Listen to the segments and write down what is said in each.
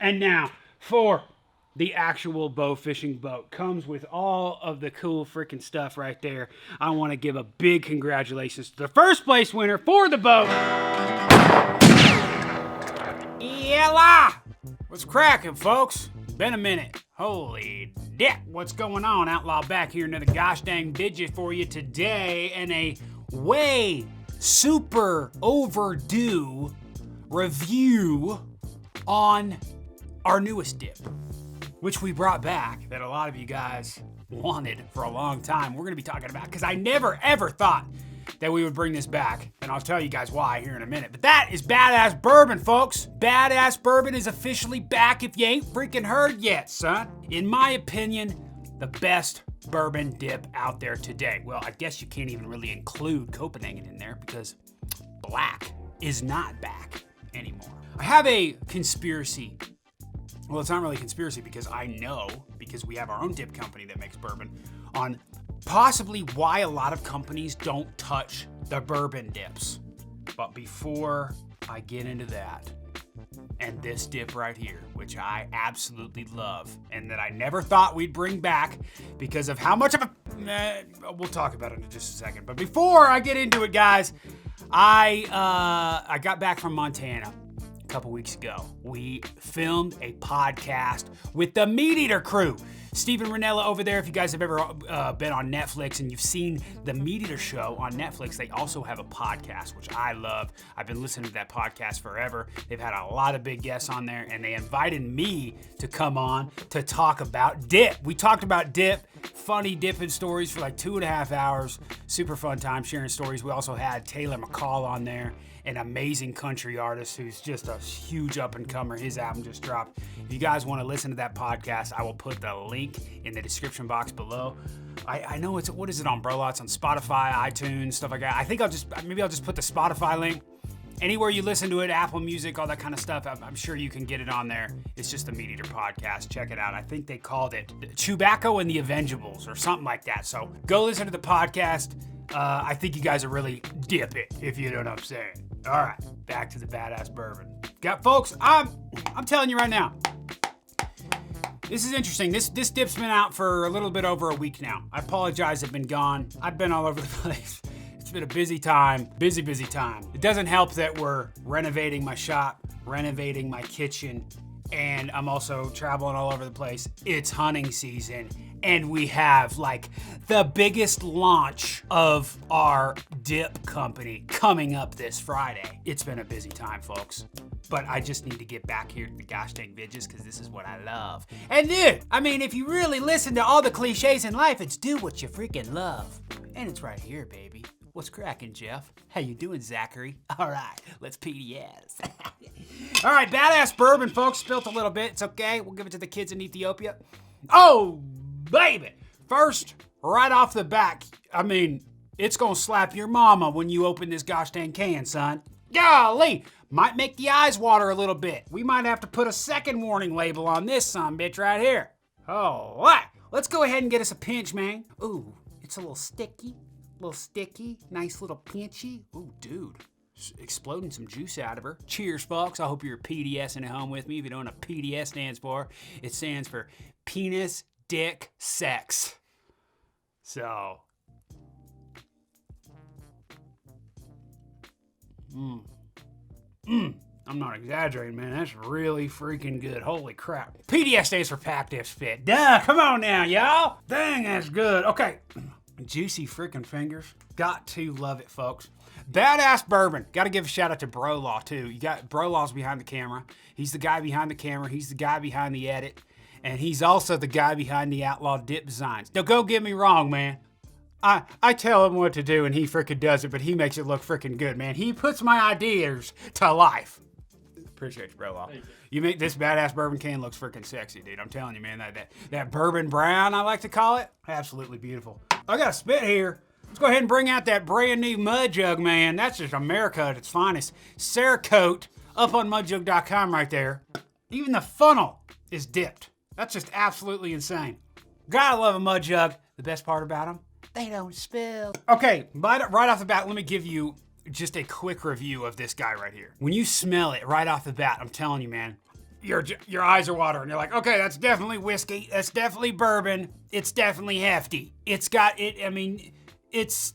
And now, for the actual bow fishing boat. Comes with all of the cool freaking stuff right there. I want to give a big congratulations to the first place winner for the boat. Outlaw! What's cracking, folks? Been a minute. Holy dip. What's going on? Outlaw back here, another gosh dang digit for you today, and a way super overdue review on our newest dip, which we brought back, that a lot of you guys wanted for a long time. We're going to be talking about, because I never ever thought that we would bring this back, and I'll tell you guys why here in a minute. But that is Badass Bourbon, folks. Badass Bourbon is officially back if you ain't freaking heard yet, son. In my opinion, the best bourbon dip out there today. Well, I guess you can't even really include Copenhagen in there, because black is not back anymore. I have a conspiracy. Well, it's not really a conspiracy, because I know, because we have our own dip company that makes bourbon, on possibly why a lot of companies don't touch the bourbon dips. But before I get into that, and this dip right here, which I absolutely love, and that I never thought we'd bring back because of how much of a... we'll talk about it in just a second. But before I get into it, guys, I got back from Montana couple weeks ago. We filmed a podcast with the Meateater crew. Stephen Ranella over there, if you guys have ever been on Netflix and you've seen the Meateater show on Netflix, they also have a podcast, which I love. I've been listening to that podcast forever. They've had a lot of big guests on there, and they invited me to come on to talk about dip. We talked about dip, funny dipping stories for like 2.5 hours. Super fun time sharing stories. We also had Taylor McCall on there, an amazing country artist who's just a huge up-and-comer. His album just dropped. If you guys want to listen to that podcast, I will put the link in the description box below. I know it's, what is it on, bro? It's on Spotify, iTunes, stuff like that. I think I'll just put the Spotify link. Anywhere you listen to it, Apple Music, all that kind of stuff, I'm sure you can get it on there. It's just the Meateater Podcast. Check it out. I think they called it Chewbacca and the Avengeables or something like that. So go listen to the podcast. I think you guys are really dip it, if you know what I'm saying. All right, back to the Badass Bourbon. Folks, I'm telling you right now, this is interesting. This dip's been out for a little bit over a week now. I apologize, I've been gone. I've been all over the place. It's been a busy time, busy time. It doesn't help that we're renovating my shop, renovating my kitchen, and I'm also traveling all over the place. It's hunting season, and we have like the biggest launch of our dip company coming up this Friday. It's been a busy time, folks. But I just need to get back here to the gosh dang vidges, because this is what I love. And dude, I mean, if you really listen to all the cliches in life, it's do what you freaking love. And it's right here, baby. What's cracking, Jeff? How you doing, Zachary? All right, let's PDS. All right, Badass Bourbon, folks. Spilt a little bit. It's okay. We'll give it to the kids in Ethiopia. Oh, baby. First, right off the bat, I mean, it's going to slap your mama when you open this gosh dang can, son. Golly. Might make the eyes water a little bit. We might have to put a second warning label on this son bitch right here. Oh, what? Let's go ahead and get us a pinch, man. Ooh, it's a little sticky. Nice little pinchy. Ooh, dude. Exploding some juice out of her. Cheers, folks. I hope you're PDSing at home with me. If you don't know what PDS stands for, it stands for penis, dick, sex. So. I'm not exaggerating, man. That's really freaking good. Holy crap. PDS stands for packed if fit. Duh, come on now, y'all. Dang, that's good. Okay. Juicy freaking fingers. Got to love it, folks. Badass Bourbon. Got to give a shout out to Brolaw, too. You got Brolaw's behind the camera. He's the guy behind the camera. He's the guy behind the edit. And he's also the guy behind the Outlaw dip designs. Now, go get me wrong, man. I tell him what to do and he freaking does it, but he makes it look freaking good, man. He puts my ideas to life. Appreciate you, Brolaw. You make this Badass Bourbon can looks freaking sexy, dude. I'm telling you, man. That Bourbon Brown, I like to call it. Absolutely beautiful. I got a spit here. Let's go ahead and bring out that brand new mud jug, man. That's just America at its finest. Cerakote up on mudjug.com right there. Even the funnel is dipped. That's just absolutely insane. Gotta love a mud jug. The best part about them, they don't spill. Okay, right off the bat, let me give you just a quick review of this guy right here. When you smell it right off the bat, I'm telling you, man, your eyes are watering. You're like, okay, that's definitely whiskey. That's definitely bourbon. It's definitely hefty. It's got it. I mean, it's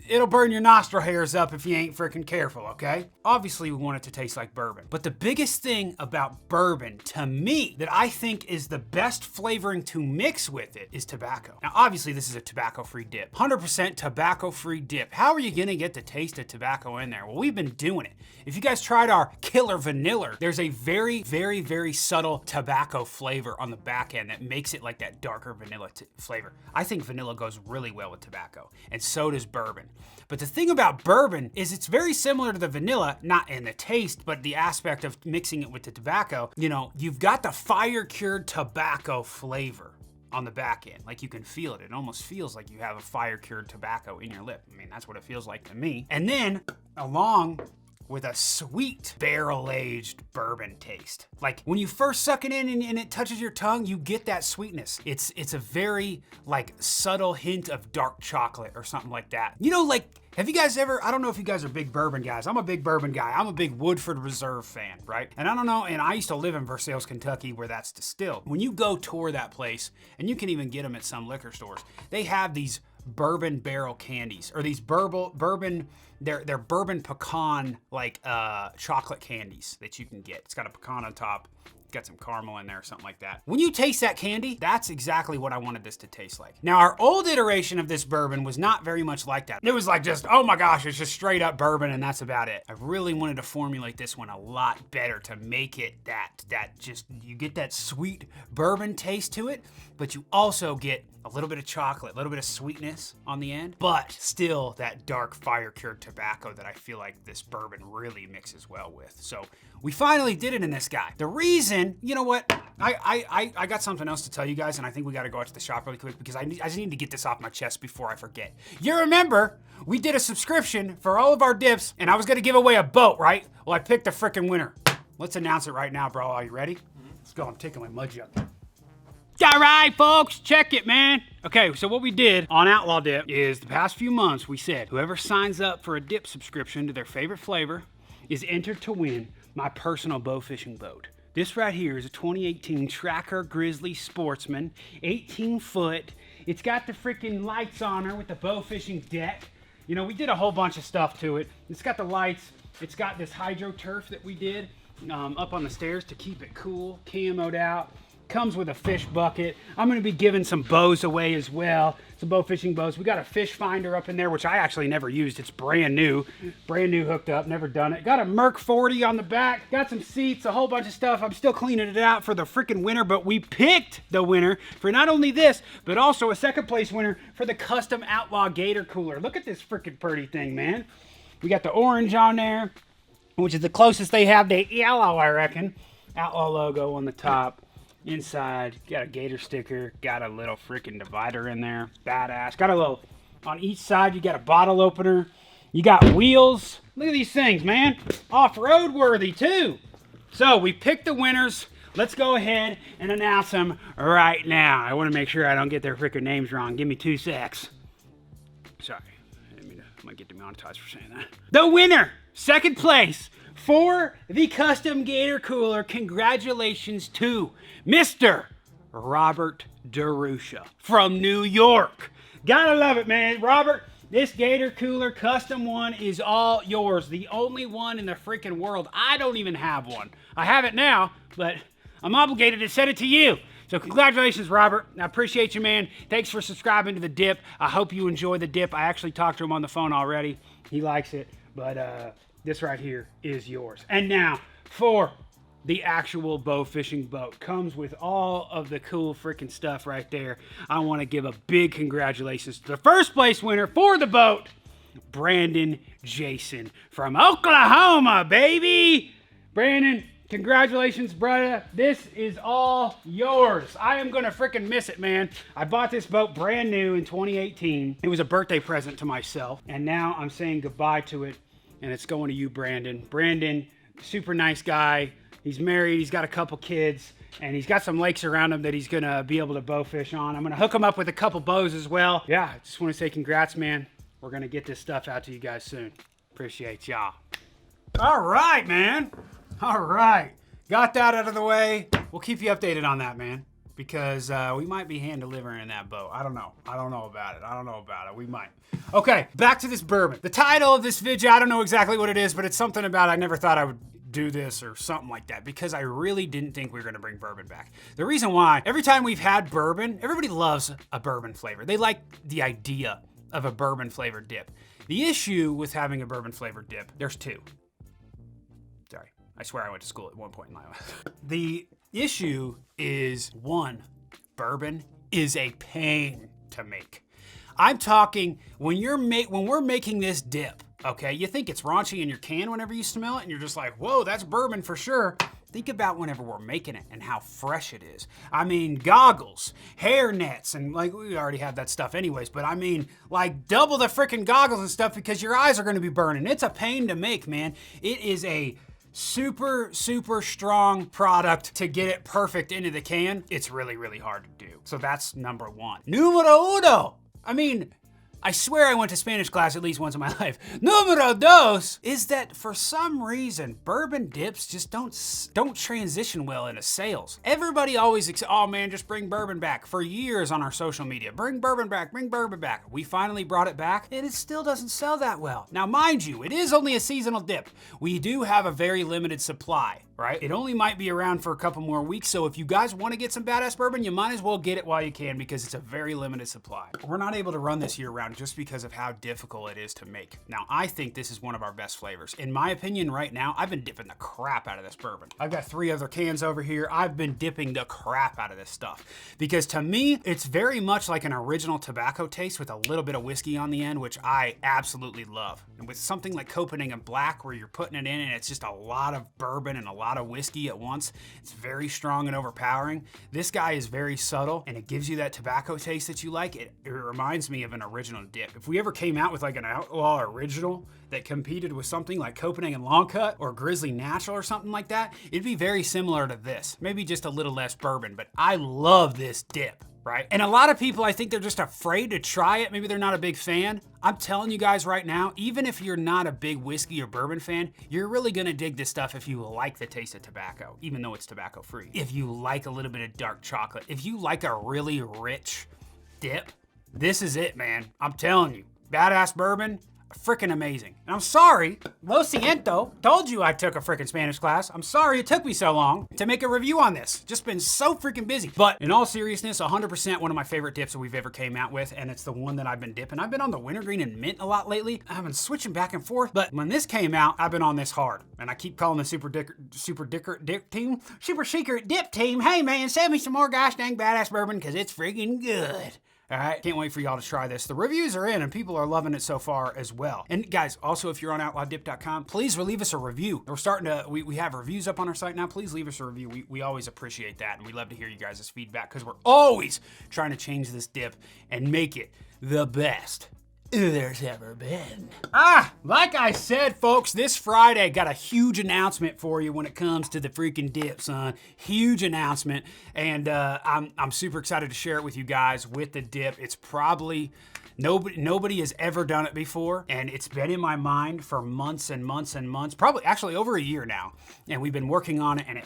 it'll burn your nostril hairs up if you ain't freaking careful, okay? Obviously, we want it to taste like bourbon. But the biggest thing about bourbon, to me, that I think is the best flavoring to mix with it is tobacco. Now, obviously, this is a tobacco-free dip. 100% tobacco-free dip. How are you gonna get the taste of tobacco in there? Well, we've been doing it. If you guys tried our Killer Vanilla, there's a very, very, very subtle tobacco flavor on the back end that makes it like that darker vanilla flavor. I think vanilla goes really well with tobacco, and so does bourbon. But the thing about bourbon is it's very similar to the vanilla, not in the taste, but the aspect of mixing it with the tobacco. You know, you've got the fire-cured tobacco flavor on the back end. Like, you can feel it. It almost feels like you have a fire-cured tobacco in your lip. I mean, that's what it feels like to me. And then, along with a sweet barrel-aged bourbon taste. Like, when you first suck it in and it touches your tongue, you get that sweetness. It's a very, like, subtle hint of dark chocolate or something like that. You know, like, have you guys ever, I don't know if you guys are big bourbon guys. I'm a big bourbon guy. I'm a big Woodford Reserve fan, right? And I don't know, and I used to live in Versailles, Kentucky, where that's distilled. When you go tour that place, and you can even get them at some liquor stores, they have these bourbon barrel candies, or these bourbon, they're bourbon pecan, like, chocolate candies that you can get. It's got a pecan on top. Got some caramel in there or something like that. When you taste that candy, that's exactly what I wanted this to taste like. Now, our old iteration of this bourbon was not very much like that. It was like just, oh my gosh, it's just straight up bourbon and that's about it. I really wanted to formulate this one a lot better to make it that just, you get that sweet bourbon taste to it, but you also get a little bit of chocolate, a little bit of sweetness on the end, but still that dark fire-cured tobacco that I feel like this bourbon really mixes well with. So we finally did it in this guy. The reason, you know what? I got something else to tell you guys, and I think we got to go out to the shop really quick because I just need to get this off my chest before I forget. You remember, we did a subscription for all of our dips, and I was going to give away a boat, right? Well, I picked the freaking winner. Let's announce it right now, bro. Are you ready? Let's go. I'm taking my mud jug. All right, folks, check it, man. Okay, so what we did on Outlaw Dip is the past few months, we said whoever signs up for a dip subscription to their favorite flavor is entered to win my personal bow fishing boat. This right here is a 2018 Tracker Grizzly Sportsman, 18 foot. It's got the freaking lights on her with the bow fishing deck. You know, we did a whole bunch of stuff to it. It's got the lights. It's got this hydro turf that we did up on the stairs to keep it cool, camoed out. Comes with a fish bucket. I'm going to be giving some bows away as well. Some bow fishing bows. We got a fish finder up in there, which I actually never used. It's brand new hooked up, never done it. Got a Merc 40 on the back. Got some seats, a whole bunch of stuff. I'm still cleaning it out for the freaking winner, but we picked the winner for not only this, but also a second place winner for the custom Outlaw Gator Cooler. Look at this freaking pretty thing, man. We got the orange on there, which is the closest they have to yellow, I reckon. Outlaw logo on the top. Inside, got a gator sticker, got a little freaking divider in there. Badass. Got a little, on each side, you got a bottle opener. You got wheels. Look at these things, man. Off-road worthy, too. So, we picked the winners. Let's go ahead and announce them right now. I want to make sure I don't get their freaking names wrong. Give me 2 secs. Sorry. I might get demonetized for saying that. The winner, second place, for the custom Gator Cooler, congratulations to Mr. Robert DeRusha from New York. Gotta love it, man. Robert, this Gator Cooler custom one is all yours. The only one in the freaking world. I don't even have one. I have it now, but I'm obligated to send it to you. So congratulations, Robert. I appreciate you, man. Thanks for subscribing to the dip. I hope you enjoy the dip. I actually talked to him on the phone already. He likes it, but this right here is yours. And now for the actual bow fishing boat. Comes with all of the cool freaking stuff right there. I want to give a big congratulations to the first place winner for the boat, Brandon Jason from Oklahoma, baby. Brandon, congratulations, brother. This is all yours. I am going to freaking miss it, man. I bought this boat brand new in 2018. It was a birthday present to myself. And now I'm saying goodbye to it. And it's going to you, Brandon. Brandon, super nice guy. He's married. He's got a couple kids. And he's got some lakes around him that he's going to be able to bow fish on. I'm going to hook him up with a couple bows as well. Yeah, I just want to say congrats, man. We're going to get this stuff out to you guys soon. Appreciate y'all. All right, man. All right. got that out of the way. We'll keep you updated on that, man. Because we might be hand delivering that boat. I don't know about it. We might. Okay, back to this bourbon. The title of this video, I don't know exactly what it is, but it's something about I never thought I would do this or something like that, because I really didn't think we were gonna bring bourbon back. The reason why, every time we've had bourbon, everybody loves a bourbon flavor. They like the idea of a bourbon flavored dip. The issue with having a bourbon flavored dip, there's two. Sorry, I swear I went to school at one point in my life. The issue is, one, bourbon is a pain to make. I'm talking when we're making this dip, okay? You think it's raunchy in your can whenever you smell it, and you're just like, whoa, that's bourbon for sure. Think about whenever we're making it and how fresh it is. I mean, goggles, hair nets, and like we already have that stuff anyways, but I mean, like double the freaking goggles and stuff because your eyes are gonna be burning. It's a pain to make, man. It is a super strong product to get it perfect into the can. It's really hard to do. So that's number one. Numero uno. I mean, I swear I went to Spanish class at least once in my life. Numero dos is that for some reason, bourbon dips just don't transition well into sales. Everybody always, oh man, just bring bourbon back. For years on our social media, bring bourbon back, bring bourbon back. We finally brought it back and it still doesn't sell that well. Now, mind you, it is only a seasonal dip. We do have a very limited supply, right? It only might be around for a couple more weeks. So if you guys want to get some badass bourbon, you might as well get it while you can because it's a very limited supply. We're not able to run this year round just because of how difficult it is to make. Now, I think this is one of our best flavors. In my opinion, right now, I've been dipping the crap out of this bourbon. I've got 3 other cans over here. I've been dipping the crap out of this stuff because to me, it's very much like an original tobacco taste with a little bit of whiskey on the end, which I absolutely love. And with something like Copenhagen Black where you're putting it in and it's just a lot of bourbon and a lot of whiskey at once, it's very strong and overpowering. This guy is very subtle and it gives you that tobacco taste that you like. It reminds me of an original dip. If we ever came out with like an Outlaw original that competed with something like Copenhagen Long Cut or Grizzly Natural or something like that, it'd be very similar to this. Maybe just a little less bourbon, but I love this dip, right? And a lot of people, I think they're just afraid to try it. Maybe they're not a big fan. I'm telling you guys right now, even if you're not a big whiskey or bourbon fan, you're really gonna dig this stuff if you like the taste of tobacco, even though it's tobacco free. If you like a little bit of dark chocolate, if you like a really rich dip, this is it, man. I'm telling you, badass bourbon, freaking amazing. And I'm sorry, lo siento, told you I took a freaking Spanish class. I'm sorry it took me so long to make a review on this. Just been so freaking busy. But in all seriousness, 100% one of my favorite dips that we've ever came out with, and it's the one that I've been dipping. I've been on the wintergreen and mint a lot lately. I've been switching back and forth, but when this came out, I've been on this hard. And I keep calling the super secret dip team, hey man, send me some more gosh dang badass bourbon because it's freaking good. All right, can't wait for y'all to try this. The reviews are in and people are loving it so far as well. And guys, also if you're on outlawdip.com, please leave us a review. We're starting to, we have reviews up on our site now. Please leave us a review. We always appreciate that and we love to hear you guys' feedback because we're always trying to change this dip and make it the best there's ever been. Like I said, folks, this Friday got a huge announcement for you when it comes to the freaking dip, son. Huge announcement, and I'm super excited to share it with you guys with the dip. It's probably nobody has ever done it before, and it's been in my mind for months and months and months, probably actually over a year now, and we've been working on it, and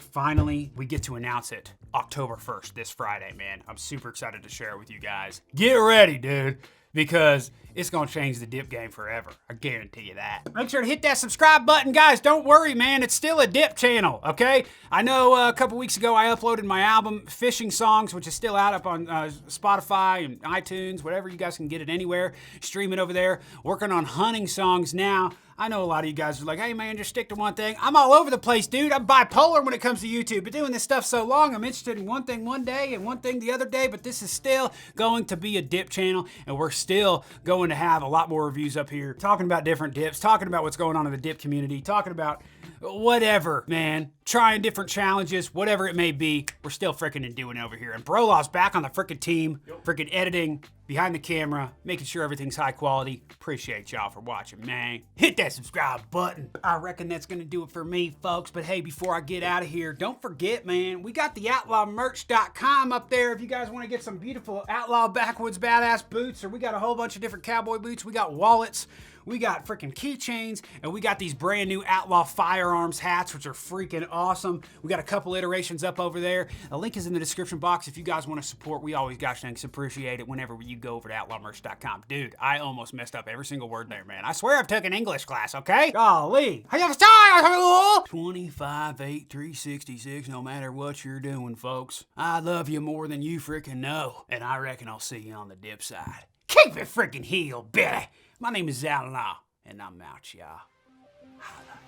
we get to announce it October 1st, this Friday, man. I'm super excited to share it with you guys. Get ready, dude, because it's gonna change the dip game forever. I guarantee you that. Make sure to hit that subscribe button, guys. Don't worry, man. It's still a dip channel, okay? I know a couple weeks ago I uploaded my album, Fishing Songs, which is still out up on Spotify and iTunes, whatever. You guys can get it anywhere. Stream it over there. Working on hunting songs now. I know a lot of you guys are like, hey man, just stick to one thing. I'm all over the place, dude. I'm bipolar when it comes to YouTube. Been doing this stuff so long, I'm interested in one thing one day and one thing the other day, but this is still going to be a dip channel, and we're still going to have a lot more reviews up here, talking about different dips, talking about what's going on in the dip community, talking about whatever, man. Trying different challenges, whatever it may be, we're still freaking doing it over here. And Brolaw's back on the freaking team, freaking editing, behind the camera, making sure everything's high quality. Appreciate y'all for watching, man. Hit that subscribe button. I reckon that's gonna do it for me, folks. But hey, before I get out of here, don't forget, man, we got the outlawmerch.com up there. If you guys want to get some beautiful Outlaw Backwoods Badass boots, or we got a whole bunch of different cowboy boots. We got wallets. We got freaking keychains, and we got these brand new Outlaw firearms hats, which are freaking awesome. We got a couple iterations up over there. The link is in the description box if you guys want to support. We always, gosh dang, appreciate it whenever you go over to outlawmerch.com. Dude, I almost messed up every single word there, man. I swear I've took an English class, okay? Golly. 25-8-366, no matter what you're doing, folks. I love you more than you freaking know. And I reckon I'll see you on the dip side. Keep it freaking heel, Billy. My name is Outlaw, and I'm out, y'all. Holla.